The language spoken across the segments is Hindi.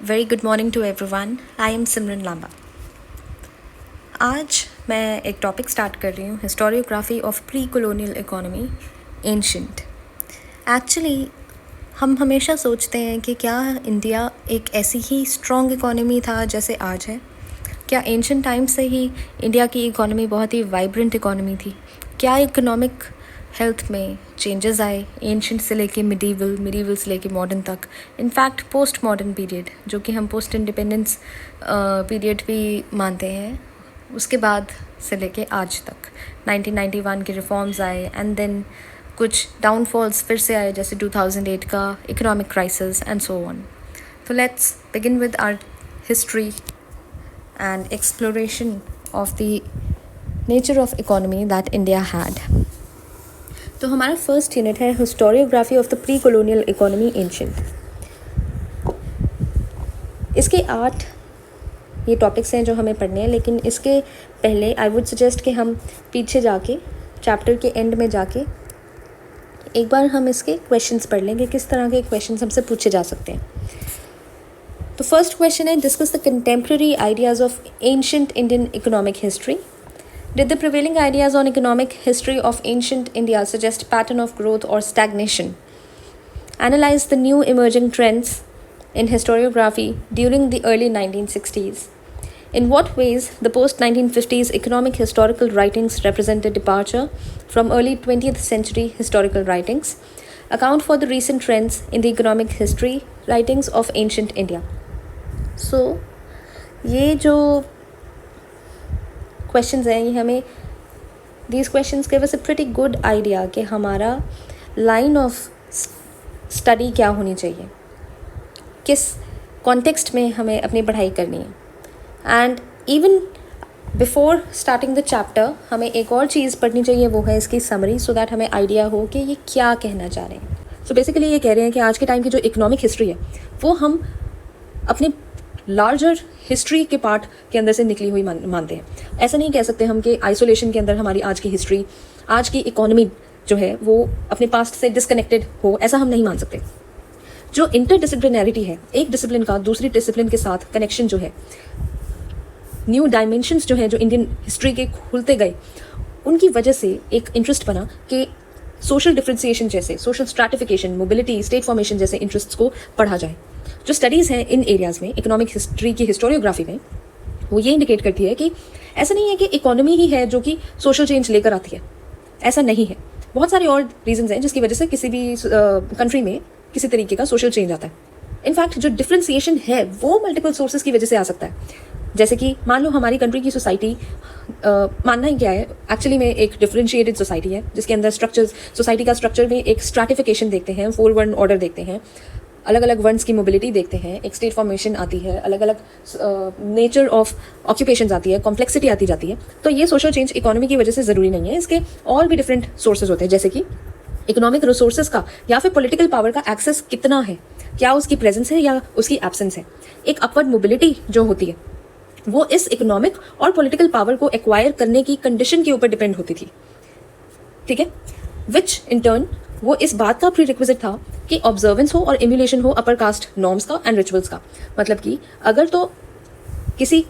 Very good morning to everyone. I am Simran Lamba. आज मैं एक टॉपिक स्टार्ट कर रही हूँ, historiography of pre colonial economy ancient. Actually हम हमेशा सोचते हैं कि क्या इंडिया एक ऐसी ही स्ट्रॉन्ग इकोनॉमी था जैसे आज है? क्या एंशंट टाइम से ही इंडिया की इकोनॉमी बहुत ही वाइब्रेंट इकोनॉमी थी? क्या इकोनॉमिक हेल्थ में चेंजेस आए एंशंट से लेके मिडीवल से लेके मॉडर्न तक? इनफैक्ट पोस्ट मॉडर्न पीरियड, जो कि हम पोस्ट इंडिपेंडेंस पीरियड भी मानते हैं, उसके बाद से लेके आज तक 1991 के रिफॉर्म्स आए एंड देन कुछ डाउनफॉल्स फिर से आए, जैसे 2008 का economic crisis and so on. तो let's begin with our history and exploration of the nature of economy that India had. तो हमारा फर्स्ट यूनिट है historiography of the pre colonial economy ancient. इसके 8 ये टॉपिक्स हैं जो हमें पढ़ने हैं, लेकिन इसके पहले आई वुड सजेस्ट कि हम पीछे जाके चैप्टर के एंड में जाके एक बार हम इसके क्वेश्चंस पढ़ लेंगे, किस तरह के क्वेश्चंस हमसे पूछे जा सकते हैं। तो फर्स्ट क्वेश्चन है, discuss the contemporary ideas of ancient Indian economic history. Did the prevailing ideas on economic history of ancient India suggest pattern of growth or stagnation? Analyze the new emerging trends in historiography during the early 1960s. In what ways the post-1950s economic historical writings represent a departure from early 20th century historical writings? Account for the recent trends in the economic history writings of ancient India. So, ये जो क्वेश्चंस हैं, ये हमें these questions give us a pretty good idea कि हमारा लाइन ऑफ स्टडी क्या होनी चाहिए, किस कॉन्टेक्स्ट में हमें अपनी पढ़ाई करनी है। And even before starting the chapter हमें एक और चीज़ पढ़नी चाहिए, वो है इसकी समरी, सो दैट हमें आइडिया हो कि ये क्या कहना चाह रहे हैं। सो बेसिकली ये कह रहे हैं कि आज के टाइम की जो इकोनॉमिक हिस्ट्री है वो हम अपने लार्जर हिस्ट्री के पार्ट के अंदर से निकली हुई मानते हैं। ऐसा नहीं कह सकते हम कि आइसोलेशन के अंदर हमारी आज की हिस्ट्री, आज की इकोनॉमी जो है वो अपने पास्ट से डिस्कनेक्टेड हो, ऐसा हम नहीं मान सकते। जो इंटरडिसिप्लिनैरिटी है, एक डिसिप्लिन का दूसरी डिसिप्लिन के साथ कनेक्शन जो है, न्यू डायमेंशंस जो है जो इंडियन हिस्ट्री के खुलते गए, उनकी वजह से एक इंटरेस्ट बना कि सोशल डिफ्रेंसिएशन जैसे, social stratification, mobility, state formation जैसे इंटरेस्ट्स को पढ़ा जाए। जो स्टडीज़ हैं इन एरियाज़ में इकोनॉमिक हिस्ट्री की हिस्टोरियोग्राफी में, वो ये इंडिकेट करती है कि ऐसा नहीं है कि इकोनॉमी ही है जो कि सोशल चेंज लेकर आती है, ऐसा नहीं है। बहुत सारे और रीजंस हैं जिसकी वजह से किसी भी कंट्री में किसी तरीके का सोशल चेंज आता है। इनफैक्ट जो डिफ्रेंसिएशन है वो मल्टीपल सोर्सेज की वजह से आ सकता है। जैसे कि मान लो हमारी कंट्री की सोसाइटी, मानना ही क्या है, एक्चुअली में एक डिफरेंशिएटेड सोसाइटी है जिसके अंदर स्ट्रक्चर्स, सोसाइटी का स्ट्रक्चर में एक स्ट्रैटिफिकेशन देखते हैं, 4 वर्ण ऑर्डर देखते हैं, अलग अलग वर्ड्स की मोबिलिटी देखते हैं, एक स्टेट फॉर्मेशन आती है, अलग अलग नेचर ऑफ ऑक्यूपेशंस आती है, कॉम्प्लेक्सिटी आती जाती है। तो ये सोशल चेंज इकोनॉमी की वजह से ज़रूरी नहीं है, इसके और भी डिफरेंट सोर्सेज होते हैं, जैसे कि इकोनॉमिक रिसोर्सेज का या फिर पॉलिटिकल पावर का एक्सेस कितना है, क्या उसकी प्रेजेंस है या उसकी एब्सेंस है। एक अपवर्ड मोबिलिटी जो होती है वो इस इकोनॉमिक और पॉलिटिकल पावर को एक्वायर करने की कंडीशन के ऊपर डिपेंड होती थी, ठीक है, विच इन टर्न वो इस बात का प्री रिक्विजिट था कि ऑब्जर्वेंस हो और इम्यूलेशन हो अपर कास्ट नॉर्म्स का एंड रिचुअल्स का। मतलब कि अगर तो किसी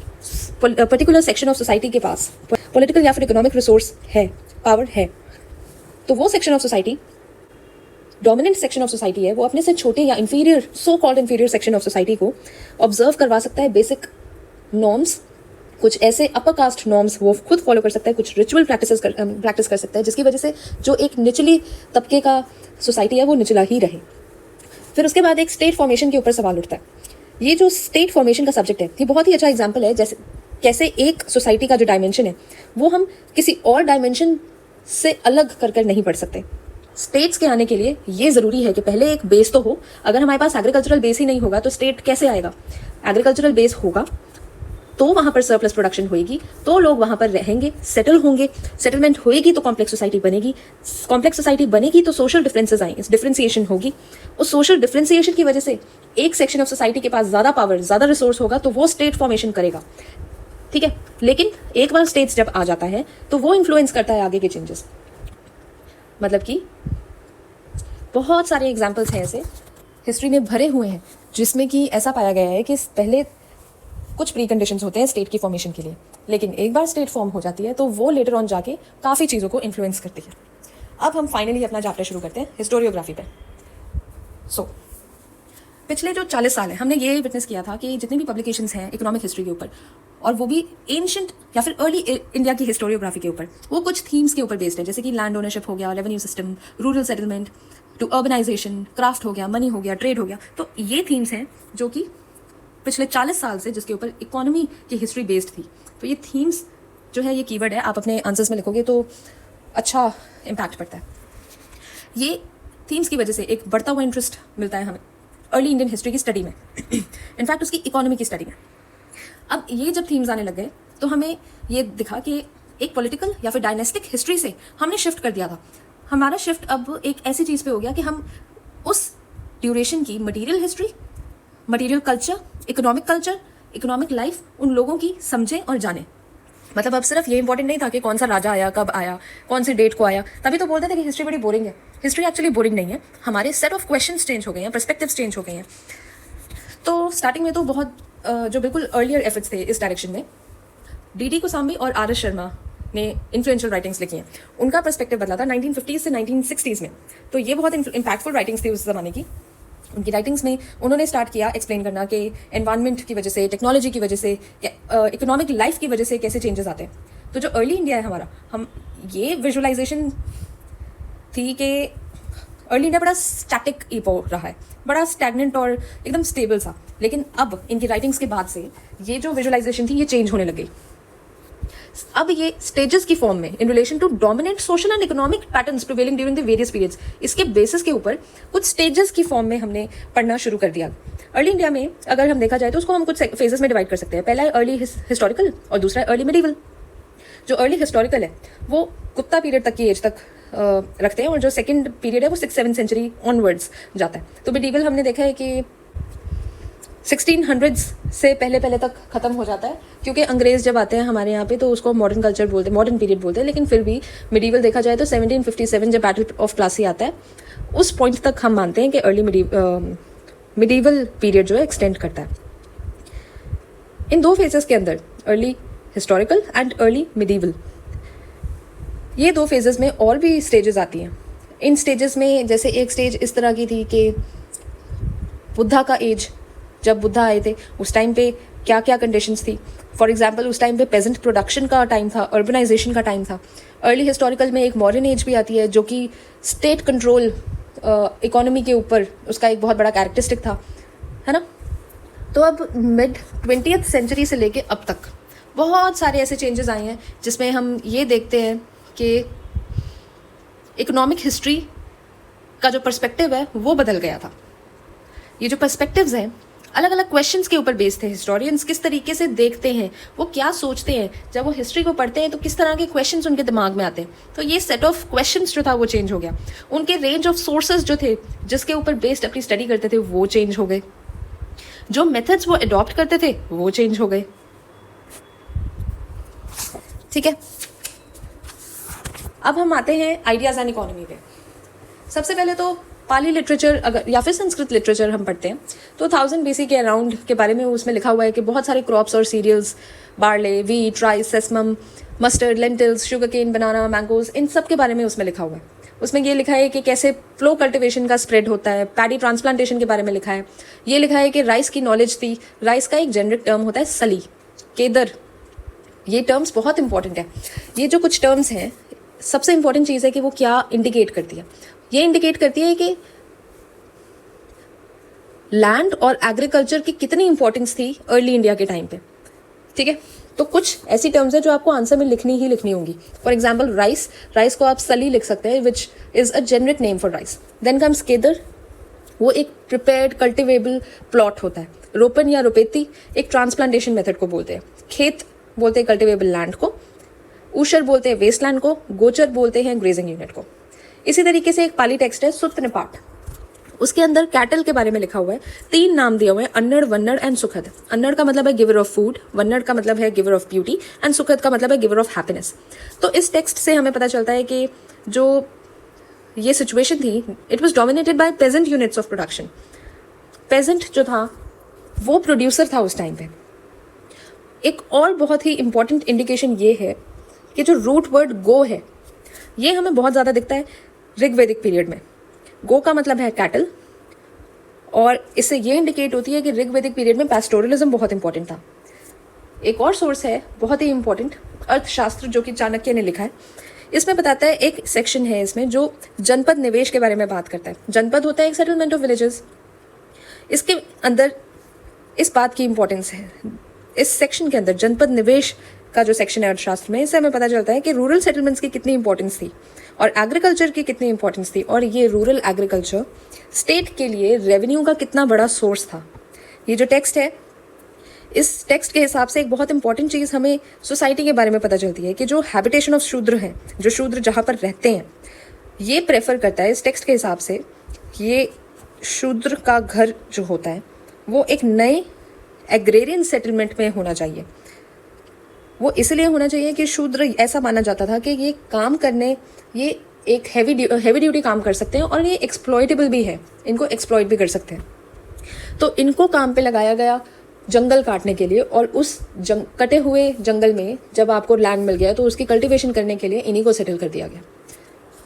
पर्टिकुलर सेक्शन ऑफ सोसाइटी के पास पॉलिटिकल या फिर इकोनॉमिक रिसोर्स है, पावर है, तो वो section of society, dominant section of society है, वो अपने से छोटे या inferior, so called inferior section of society को ऑब्जर्व करवा सकता है बेसिक नॉर्म्स, कुछ ऐसे अपर कास्ट नॉर्म्स वो खुद फॉलो कर सकता है, कुछ रिचुअल प्रैक्टिस कर सकता है, जिसकी वजह से जो एक निचली तबके का सोसाइटी है वो निचला ही रहे। फिर उसके बाद एक स्टेट फॉर्मेशन के ऊपर सवाल उठता है। ये जो स्टेट फॉर्मेशन का सब्जेक्ट है ये बहुत ही अच्छा एग्जाम्पल है, जैसे कैसे एक सोसाइटी का जो डायमेंशन है वो हम किसी और डायमेंशन से अलग कर नहीं पढ़ सकते। स्टेट्स के आने के लिए ये ज़रूरी है कि पहले एक बेस तो हो। अगर हमारे पास एग्रीकल्चरल बेस ही नहीं होगा तो स्टेट कैसे आएगा? एग्रीकल्चरल बेस होगा तो वहाँ पर सरप्लस प्रोडक्शन होएगी, तो लोग वहाँ पर रहेंगे, सेटल होंगे, सेटलमेंट होएगी तो कॉम्प्लेक्स सोसाइटी बनेगी, कॉम्प्लेक्स सोसाइटी बनेगी तो सोशल डिफरेंसेस आएंगे, डिफरेंशिएशन होगी। उस सोशल डिफरेंशिएशन की वजह से एक सेक्शन ऑफ सोसाइटी के पास ज़्यादा पावर, ज़्यादा रिसोर्स होगा तो वो स्टेट फॉर्मेशन करेगा, ठीक है। लेकिन एक बार स्टेट्स जब आ जाता है तो वो इन्फ्लुएंस करता है आगे के चेंजेस। मतलब कि बहुत सारे एग्जाम्पल्स हैं ऐसे हिस्ट्री में भरे हुए हैं जिसमें कि ऐसा पाया गया है कि पहले कुछ प्री कंडीशंस होते हैं स्टेट की फॉर्मेशन के लिए, लेकिन एक बार स्टेट फॉर्म हो जाती है तो वो लेटर ऑन जाके काफ़ी चीज़ों को इन्फ्लुएंस करती है। अब हम फाइनली अपना चैप्टर शुरू करते हैं हिस्टोरियोग्राफी पे। पिछले जो 40 साल है हमने ये विटनेस किया था कि जितनी भी पब्लिकेशंस हैं इकोनॉमिक हिस्ट्री के ऊपर, और वो भी एंशंट या फिर अर्ली इंडिया की हिस्टोरियोग्राफी के ऊपर, वो कुछ थीम्स के ऊपर बेस्ड है, जैसे कि लैंड ओनरशिप हो गया, revenue system, rural settlement to urbanization, craft हो गया, मनी हो गया, ट्रेड हो गया। तो ये थीम्स हैं जो कि पिछले 40 साल से जिसके ऊपर इकोनॉमी की हिस्ट्री बेस्ड थी। तो ये थीम्स जो है, ये कीवर्ड है, आप अपने आंसर्स में लिखोगे तो अच्छा इम्पैक्ट पड़ता है। ये थीम्स की वजह से एक बढ़ता हुआ इंटरेस्ट मिलता है हमें अर्ली इंडियन हिस्ट्री की स्टडी में, इनफैक्ट उसकी इकोनॉमी की स्टडी में। अब ये जब थीम्स आने लग गए तो हमें ये दिखा कि एक पॉलिटिकल या फिर डायनेस्टिक हिस्ट्री से हमने शिफ्ट कर दिया था। हमारा शिफ्ट अब एक ऐसी चीज़ पे हो गया कि हम उस ड्यूरेशन की material history, material culture, economic life, उन लोगों की समझें और जानें। मतलब अब सिर्फ ये इंपॉर्टेंट नहीं था कि कौन सा राजा आया, कब आया, कौन सी डेट को आया। तभी तो बोलते थे कि हिस्ट्री बड़ी बोरिंग है। हिस्ट्री एक्चुअली बोरिंग नहीं है, हमारे सेट ऑफ क्वेश्चंस चेंज हो गए हैं, पर्सपेक्टिव्स चेंज हो गए हैं। तो स्टार्टिंग में तो बहुत जो बिल्कुल अर्लियर एफर्ट्स थे इस डायरेक्शन में, डी कोसाम्बी और आर एस शर्मा ने इन्फ्लुएंशियल राइटिंग्स लिखी हैं। उनका पर्सपेक्टिव बदला था 1950s से 1960s में। तो ये बहुत इम्पैक्टफुल राइटिंग्स थी उस ज़माने की। उनकी राइटिंग्स में उन्होंने स्टार्ट किया एक्सप्लेन करना कि एनवायरनमेंट की वजह से, टेक्नोलॉजी की वजह से, इकोनॉमिक लाइफ की वजह से कैसे चेंजेस आते हैं। तो जो अर्ली इंडिया है हमारा, हम ये विजुअलाइजेशन थी कि अर्ली इंडिया बड़ा स्टैटिक ईपो रहा है, बड़ा स्टैग्नेंट और एकदम स्टेबल सा। लेकिन अब इनकी राइटिंग्स के बाद से ये जो विजुअलाइजेशन थी ये चेंज होने लग गई। अब ये स्टेजेस की फॉर्म में in relation to dominant social and economic patterns prevailing during the various periods, इसके बेसिस के ऊपर कुछ स्टेजेस की फॉर्म में हमने पढ़ना शुरू कर दिया। अर्ली इंडिया में अगर हम देखा जाए तो उसको हम कुछ फेजेस में डिवाइड कर सकते हैं। पहला है अर्ली हिस्टोरिकल और दूसरा है अर्ली मिडीवल। जो अर्ली हिस्टोरिकल है वो गुप्ता पीरियड तक की एज तक रखते हैं, और जो सेकंड पीरियड है वो 6th-7th सेंचुरी ऑनवर्ड्स जाता है। तो मिडीवल हमने देखा है कि 1600s से पहले तक ख़त्म हो जाता है, क्योंकि अंग्रेज़ जब आते हैं हमारे यहाँ पे तो उसको मॉडर्न कल्चर बोलते हैं, मॉडर्न पीरियड बोलते हैं। लेकिन फिर भी मिडीवल देखा जाए तो 1757 जब बैटल ऑफ प्लासी आता है उस पॉइंट तक हम मानते हैं कि अर्ली मिडीवल पीरियड जो है एक्सटेंड करता है। इन दो फेजेस के अंदर, early historical and early medieval, ये दो फेजेस में और भी स्टेजेस आती हैं। इन स्टेजेस में जैसे एक स्टेज इस तरह की थी कि बुद्धा का एज, जब बुद्धा आए थे उस टाइम पे क्या क्या कंडीशंस थी। फॉर एग्जांपल उस टाइम पे पेजेंट प्रोडक्शन का टाइम था, अर्बनाइजेशन का टाइम था। अर्ली हिस्टोरिकल में एक मॉडर्न एज भी आती है जो कि स्टेट कंट्रोल इकोनॉमी के ऊपर उसका एक बहुत बड़ा कैरेक्टरिस्टिक था, है ना। तो अब मिड 20th सेंचुरी से लेके अब तक बहुत सारे ऐसे चेंजेस आए हैं जिसमें हम ये देखते हैं कि इकोनॉमिक हिस्ट्री का जो पर्सपेक्टिव है वो बदल गया था। ये जो पर्सपेक्टिव्स हैं अलग अलग क्वेश्चंस के ऊपर बेस्ड थे। हिस्टोरियंस किस तरीके से देखते हैं, वो क्या सोचते हैं, जब वो हिस्ट्री को पढ़ते हैं तो किस तरह के क्वेश्चंस उनके दिमाग में आते हैं। तो ये सेट ऑफ क्वेश्चंस जो था वो चेंज हो गया। उनके रेंज ऑफ सोर्सेज जो थे जिसके ऊपर बेस्ड अपनी स्टडी करते थे वो चेंज हो गए। जो मेथड्स वो अडॉप्ट करते थे वो चेंज हो गए। ठीक है, अब हम आते हैं आइडियाज़ एंड इकोनॉमी पे। सबसे पहले तो पाली लिटरेचर अगर या फिर संस्कृत लिटरेचर हम पढ़ते हैं तो 1000 BC के अराउंड के बारे में उसमें लिखा हुआ है कि बहुत सारे क्रॉप्स और cereals, barley, wheat, rice, sesamum, mustard, lentils, sugar cane, banana, mangoes, इन सब के बारे में उसमें लिखा हुआ है। उसमें ये लिखा है कि कैसे फ्लो कल्टिवेशन का स्प्रेड होता है, पैडी ट्रांसप्लांटेशन के बारे में लिखा है। ये लिखा है कि राइस की नॉलेज थी। राइस का एक जेनरिक टर्म होता है सली, केदर। ये टर्म्स बहुत इंपॉर्टेंट है। ये जो कुछ टर्म्स हैं, सबसे इंपॉर्टेंट चीज़ है कि वो क्या इंडिकेट करती है। ये इंडिकेट करती है कि लैंड और एग्रीकल्चर की कितनी इंपॉर्टेंस थी अर्ली इंडिया के टाइम पे। ठीक है, तो कुछ ऐसी टर्म्स है जो आपको आंसर में लिखनी ही लिखनी होंगी। फॉर एग्जाम्पल राइस को आप सली लिख सकते हैं, which is a generic name for rice. Then comes केदर, वो एक प्रिपेयर्ड कल्टिवेबल प्लॉट होता है। रोपन या रोपेती एक ट्रांसप्लांटेशन मेथड को बोलते हैं। खेत बोलते हैं कल्टिवेबल लैंड को। ऊशर बोलते हैं वेस्ट लैंड को। गोचर बोलते हैं ग्रेजिंग यूनिट को। इसी तरीके से एक पाली टेक्स्ट है सुत्त निपाट, उसके अंदर कैटल के बारे में लिखा हुआ है। 3 नाम दिए हुए हैं, अन्नड़, वन्नड़ एंड सुखद। अन्नड़ का मतलब है गिवर ऑफ फूड, वन्नड़ का मतलब है गिवर ऑफ ब्यूटी एंड सुखद का मतलब है गिवर ऑफ हैप्पीनेस। तो इस टेक्स्ट से हमें पता चलता है कि जो ये सिचुएशन थी, it was dominated by peasant units of production. Peasant जो था वो प्रोड्यूसर था उस टाइम पे। एक और बहुत ही इम्पॉर्टेंट इंडिकेशन ये है कि जो रूट वर्ड गो है ये हमें बहुत ज़्यादा दिखता है ऋग्वैदिक पीरियड में। गो का मतलब है कैटल, और इससे ये इंडिकेट होती है कि ऋग्वैदिक पीरियड में पैस्टोरलिज्म बहुत इंपॉर्टेंट था। एक और सोर्स है बहुत ही इंपॉर्टेंट, अर्थशास्त्र, जो कि चाणक्य ने लिखा है। इसमें बताता है, एक सेक्शन है इसमें जो जनपद निवेश के बारे में बात करता है। जनपद होता है एक सेटलमेंट ऑफ विलेजेस। इसके अंदर इस बात की इंपॉर्टेंस है, इस सेक्शन के अंदर जनपद निवेश का जो सेक्शन है अर्थशास्त्र में, इससे हमें पता चलता है कि रूरल सेटलमेंट्स की कितनी इंपॉर्टेंस थी और एग्रीकल्चर की कितनी इंपॉर्टेंस थी, और ये रूरल एग्रीकल्चर स्टेट के लिए रेवेन्यू का कितना बड़ा सोर्स था। ये जो टेक्स्ट है, इस टेक्स्ट के हिसाब से एक बहुत इंपॉर्टेंट चीज़ हमें सोसाइटी के बारे में पता चलती है कि जो हैबिटेशन ऑफ शूद्र है, जो शूद्र जहाँ पर रहते हैं, ये प्रेफर करता है इस टेक्स्ट के हिसाब से, ये शूद्र का घर जो होता है वो एक नए एग्रेरियन सेटलमेंट में होना चाहिए। वो इसलिए होना चाहिए कि शूद्र, ऐसा माना जाता था कि ये काम करने, ये एक हैवी ड्यूटी काम कर सकते हैं और ये एक्सप्लॉयटेबल भी है, इनको एक्सप्लॉयट भी कर सकते हैं। तो इनको काम पे लगाया गया जंगल काटने के लिए, और उस कटे हुए जंगल में जब आपको लैंड मिल गया तो उसकी कल्टीवेशन करने के लिए इन्हीं को सेटल कर दिया गया।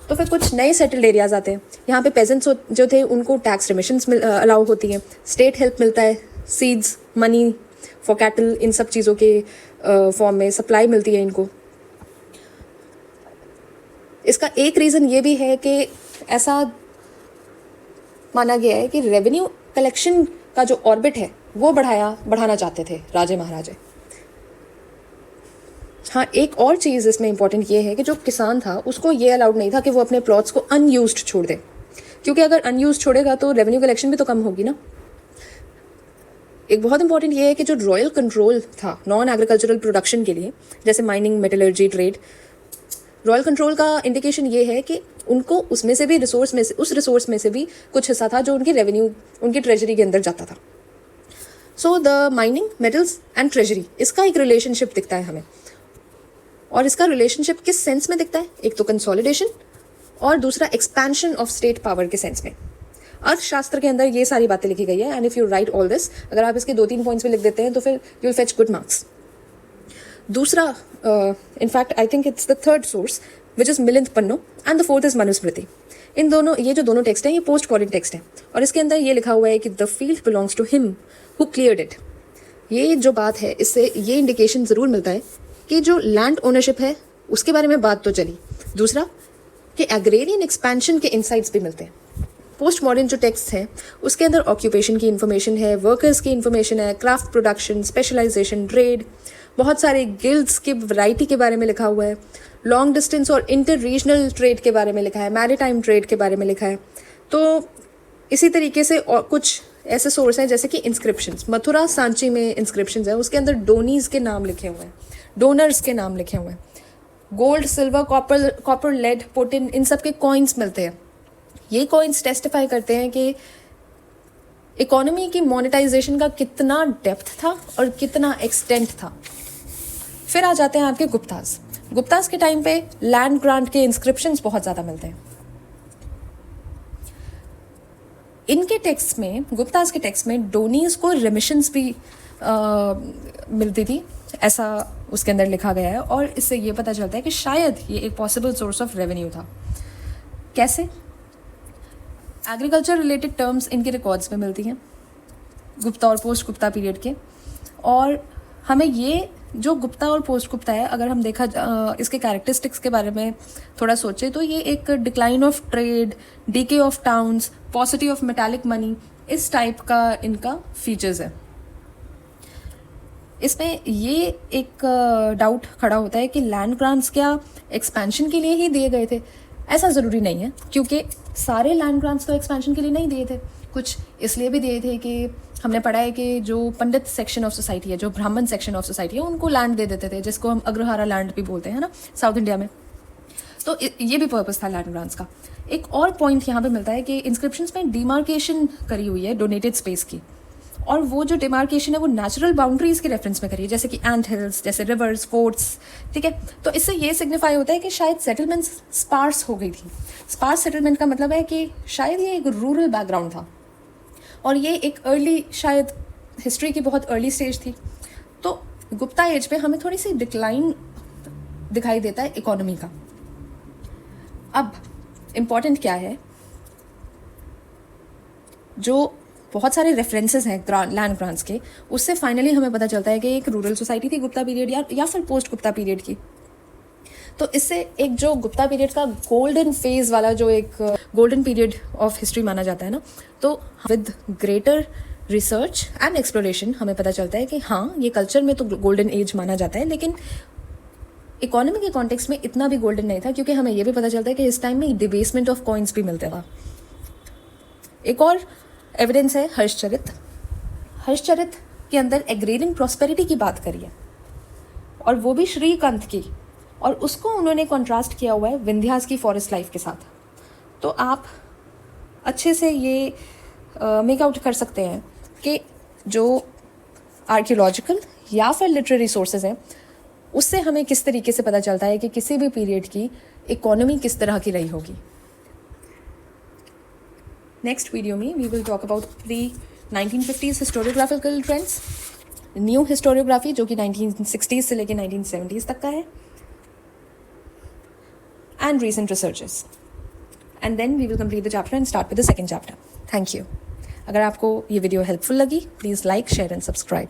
तो फिर कुछ नए सेटल्ड एरियाज आते हैं। यहाँ पे पेजेंट्स जो थे उनको टैक्स रिमिशंस अलाउ होती है, स्टेट हेल्प मिलता है, सीड्स, मनी फॉर कैटल, इन सब चीज़ों के फॉर्म में सप्लाई मिलती है इनको। इसका एक रीज़न ये भी है कि ऐसा माना गया है कि रेवेन्यू कलेक्शन का जो ऑर्बिट है वो बढ़ाना चाहते थे राजे महाराजे। हाँ, एक और चीज़ इसमें इंपॉर्टेंट ये है कि जो किसान था उसको ये अलाउड नहीं था कि वो अपने प्लॉट्स को अनयूज्ड छोड़ दे, क्योंकि अगर अनयूज्ड छोड़ेगा तो रेवेन्यू कलेक्शन भी तो कम होगी ना। एक बहुत इंपॉर्टेंट ये है कि जो रॉयल कंट्रोल था नॉन एग्रीकल्चरल प्रोडक्शन के लिए, जैसे mining, metallurgy, trade, royal control का इंडिकेशन ये है कि उनको उसमें से भी उस रिसोर्स में से भी कुछ हिस्सा था जो उनकी रेवेन्यू, उनकी ट्रेजरी के अंदर जाता था। So the mining, metals and treasury, इसका एक रिलेशनशिप दिखता है हमें। और इसका रिलेशनशिप किस सेंस में दिखता है? एक तो कंसोलिडेशन और दूसरा एक्सपेंशन ऑफ स्टेट पावर के सेंस में। अर्थशास्त्र के अंदर ये सारी बातें लिखी गई है, and if you right all this, अगर आप इसके 2-3 पॉइंट्स भी लिख देते हैं तो फिर you will fetch good marks. दूसरा, in fact I think it's the third source which is Milinda Panha, and the fourth is Manusmriti. इन दोनों, ये जो दोनों टेक्स्ट हैं ये पोस्ट मॉडर्न टेक्स्ट हैं, और इसके अंदर ये लिखा हुआ है कि the field belongs to him who cleared it. ये जो बात है, इससे ये इंडिकेशन ज़रूर मिलता है कि जो लैंड ओनरशिप है उसके बारे में बात तो चली, दूसरा कि एग्रेरियन एक्सपेंशन के इंसाइट्स भी मिलते हैं। पोस्ट मॉडर्न जो टेक्स्ट हैं उसके अंदर ऑक्यूपेशन की इन्फॉर्मेशन है, वर्कर्स की इन्फॉर्मेशन है, क्राफ्ट प्रोडक्शन, स्पेशलाइजेशन, ट्रेड, बहुत सारे गिल्ड्स की वैरायटी के बारे में लिखा हुआ है, लॉन्ग डिस्टेंस और इंटर रीजनल ट्रेड के बारे में लिखा है, मैरीटाइम ट्रेड के बारे में लिखा है। तो इसी तरीके से और कुछ ऐसे सोर्स हैं जैसे कि इंस्क्रिप्शंस, मथुरा सांची में इंस्क्रिप्शंस है, उसके अंदर डोनीज के नाम लिखे हुए हैं, डोनर्स के नाम लिखे हुए हैं, gold, silver, copper, lead, potin, इन सब के कॉइन्स मिलते हैं। ये कॉइन्स टेस्टिफाई करते हैं कि इकोनॉमी की मोनेटाइजेशन का कितना डेप्थ था और कितना एक्सटेंट था। फिर आ जाते हैं आपके गुप्तास। गुप्तास के टाइम पे लैंड ग्रांट के इंस्क्रिप्शंस बहुत ज़्यादा मिलते हैं। इनके टेक्स्ट में, गुप्तास के टेक्स्ट में डोनीज को रेमिशंस भी मिलती थी, ऐसा उसके अंदर लिखा गया है, और इससे ये पता चलता है कि शायद ये एक पॉसिबल सोर्स ऑफ रेवेन्यू था। कैसे? एग्रीकल्चर रिलेटेड टर्म्स इनके रिकॉर्ड्स में मिलती हैं गुप्ता और पोस्ट गुप्ता पीरियड के, और हमें ये जो गुप्ता और पोस्ट गुप्ता है, अगर हम देखा इसके कैरेक्टरिस्टिक्स के बारे में थोड़ा सोचे तो ये एक decline of trade, DK of towns, पॉसिटी of metallic money, इस टाइप का इनका फीचर्स है। इसमें ये एक डाउट खड़ा होता है कि लैंड ग्रांट्स क्या एक्सपेंशन के लिए ही दिए गए थे? ऐसा ज़रूरी नहीं है, क्योंकि सारे लैंड ग्रांट्स तो एक्सपेंशन के लिए नहीं दिए थे, कुछ इसलिए भी दिए थे कि हमने पढ़ा है कि जो पंडित सेक्शन ऑफ सोसाइटी है, जो ब्राह्मण सेक्शन ऑफ सोसाइटी है, उनको लैंड दे देते थे, जिसको हम अग्रहारा लैंड भी बोलते हैं ना साउथ इंडिया में। तो ये भी पर्पस था लैंड ग्रांट्स का। एक और पॉइंट यहाँ पे मिलता है कि इंस्क्रिप्शंस में डिमार्केशन करी हुई है डोनेटेड स्पेस की, और वो जो डिमार्केशन है वो नेचुरल बाउंड्रीज के रेफरेंस में करी है, जैसे कि एंट हिल्स, जैसे रिवर्स, फोर्ट्स, ठीक है। तो इससे ये सिग्निफाई होता है कि शायद सेटलमेंट्स स्पार्स हो गई थी। स्पार्स सेटलमेंट का मतलब है कि शायद ये एक रूरल बैकग्राउंड था, और ये एक अर्ली, शायद हिस्ट्री की बहुत अर्ली स्टेज थी। तो गुप्ता एज पे हमें थोड़ी सी डिक्लाइन दिखाई देता है इकोनॉमी का। अब इम्पॉर्टेंट क्या है, जो बहुत सारे रेफरेंसेस हैं लैंड ग्रांट्स के, उससे फाइनली हमें पता चलता है कि एक रूरल सोसाइटी थी गुप्ता पीरियड या फिर पोस्ट गुप्ता पीरियड की। तो इससे एक जो गुप्ता पीरियड का गोल्डन फेज वाला जो एक गोल्डन पीरियड ऑफ हिस्ट्री माना जाता है ना, तो with greater research and exploration हमें पता चलता है कि हाँ, ये कल्चर में तो गोल्डन एज माना जाता है, लेकिन इकोनॉमी के कॉन्टेक्स्ट में इतना भी गोल्डन नहीं था, क्योंकि हमें ये भी पता चलता है कि इस टाइम में डिबेसमेंट ऑफ कॉइन्स भी मिलते था। एक और एविडेंस है हर्षचरित। हर्षचरित के अंदर एग्रेरियन प्रॉस्पेरिटी की बात करी है, और वो भी श्रीकांत की, और उसको उन्होंने कॉन्ट्रास्ट किया हुआ है विंध्यास की फॉरेस्ट लाइफ के साथ। तो आप अच्छे से ये मेक आउट कर सकते हैं कि जो आर्कियोलॉजिकल या फिर लिटरेरी सोर्सेज हैं, उससे हमें किस तरीके से पता चलता है कि किसी भी पीरियड की इकोनॉमी किस तरह की रही होगी। नेक्स्ट वीडियो में we will talk about pre 1950s historiographical trends, new historiography जो कि 1960s से लेकर 1970s तक का है, and recent researches. And then we will complete the chapter and start with the second chapter. Thank you. अगर आपको ये वीडियो हेल्पफुल लगी, please like, share and subscribe.